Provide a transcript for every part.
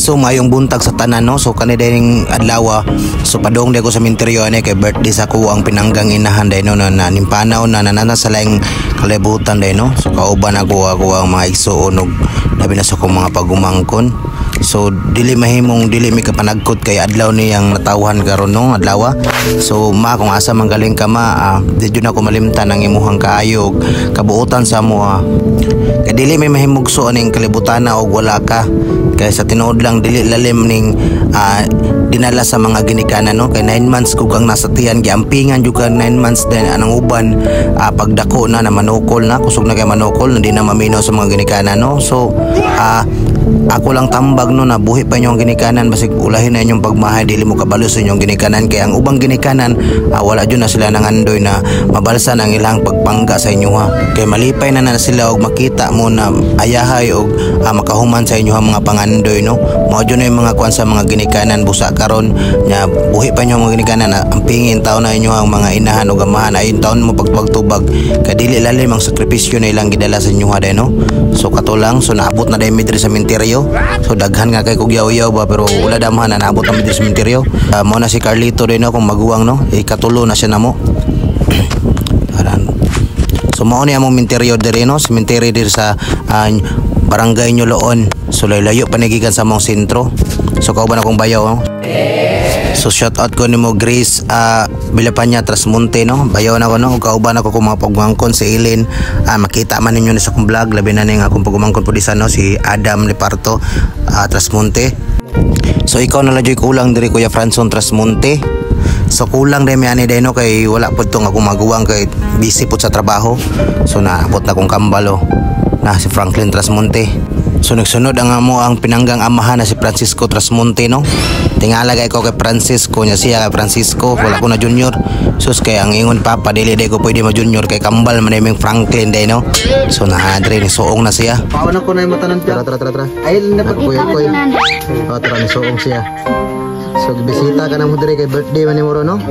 So mayong buntag sa tanan no. So kani dining adlaw so padong di ko sa minteryo ani kay birthday sa ko ang pinanggang inahan day no na nimpanaw na nanana sa laing kalibutan day no. So kauban ako ang mga igsuon og labi na sa kong mga pagumangkon. So dili mahimong dili mi kapanagkot kay adlaw niyang natawhan karon no adlaw. So ma kung asa manggaling ka ma di jud ako malimtan ang imuhang kaayog kabuotan sa mo kay dili may mahimugso aning kalibutan og wala ka kay sa tinuod lang dili lalim ning dinala sa mga ginikanan no kay 9 months ko ang nasa tiyan giampingan jud ka 9 months din anang uban pagdako na manukol na kusog na kay manukol hindi na maminaw sa mga ginikanan no. So ako lang tambag no na buhi pa inyong ginikanan basig ulahin na inyong pagmahay dili mo kabalo sa inyong ginikanan kay ang ubang ginikanan wala jud na sila nangandoy na mabalsa ang ilang pagpangga sa inyo ha kay malipay na sila og makita mo na ayahay og makahuman sa inyo mga pangandoy no mao jud na yung mga kuan sa mga ginikanan busa karon nya buhi pa inyong mga ginikanan ang pingin taon na inyo ang mga inahan og amahan ayon taon mo pagtubag kay dili lalim ang sakripisyo na ilang gidala sa inyo ha day no. So katulang so naabot na day midri sa minteryo. So daghan nga kay kugyaw-yaw ba pero wala damahan na naabot ang midri sa minteryo. Mo na si Carlito din no kung maguwang no ikatulo na siya namo. So mao ni among minteryo diri no cemetery diri sa barangay Ñoloon. So layo panigikan sa among sentro. So kauban akong bayaw no. So shout out ko nimo Grace Bilapanya Trasmonte no. Bayaw na ko no kauban ako kung mga pagmangkon si Eileen makita man ninyo sa akong vlog labi na ning akong pagmangkon pud isa no si Adam Leparto Trasmonte. So ikaw na lajoy kulang diri Kuya Franson Trasmonte. So kulang din may ani day no kay wala pud tong akong maguwang kay busy pud sa trabaho. So naabot na kong kambalo na si Franklin Trasmonte. So nagsunod ang amo ang pinanggang amahan na si Francisco Trasmonte no. Tingala kay ko kay Francisco nya siya kay Francisco wala ko na junior. Sus kay ang ingon papa dili day ko pwede ma junior kay kambal man naming Franklin day no. So nahadre ni suong na siya. Pauna ko na yung matanan tara. Ay na pag kuya. Tara ni suong siya. So bisita ka na mo dire kay birthday man ni Moro no.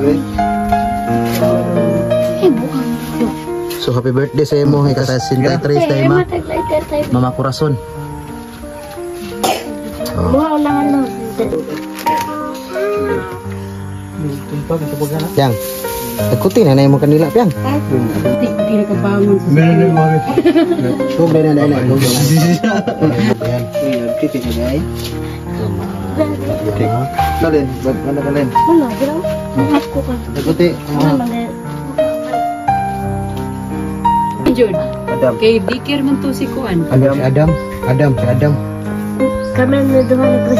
So happy birthday sa imo kay Kasinta Tres tay ma. Mama Corazon. Wow lang ano. Yang. Ikutin na mo kanila piang. Hindi ka bangon sa. So meron na. Yan. Kita ni ay. Kalen, mana kalen? Wala, bro. Ako ka. Ikuti. Jud. Adam. Kay Dikir man to si Kuan. Adam. Kami na doon ko.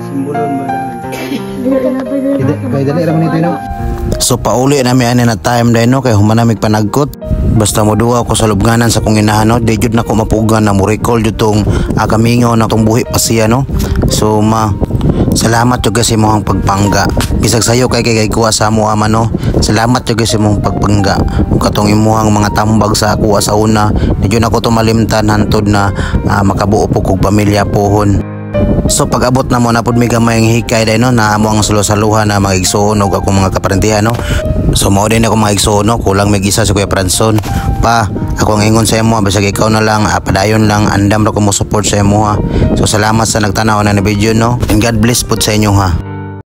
Simbolon mo lang. Kay dali ra man ito no. So pauli na mi ani na time day no kay humanamig panagkot. Basta mo duwa ko sa lubnganan sa kong inahan no, di jud na ko mapugan na mo recall jud tong kamingaw na tong buhi pa siya no. So salamat jud kasi mo ang pagpangga. Bisag sayo kay kuha sa mo ama no. Salamat jud kasi mo pagpangga. Ug katong imuhang mga tambag sa kuha sa una, di jud ako to malimtan hantod na makabuo po kog pamilya pohon. So pag-abot na mo na pud mi gamay ang hikay day no na amo ang salusaluhan na magigsuon og akong mga kaparentihan no. So mao din ako magigsuon no kulang mig isa si Kuya Franson. Pa ako ang ingon sa imo bisag ikaw na lang padayon lang andam ra ko mo support sa imo ha. So salamat sa nagtanaw na video no and God bless pud sa inyo ha.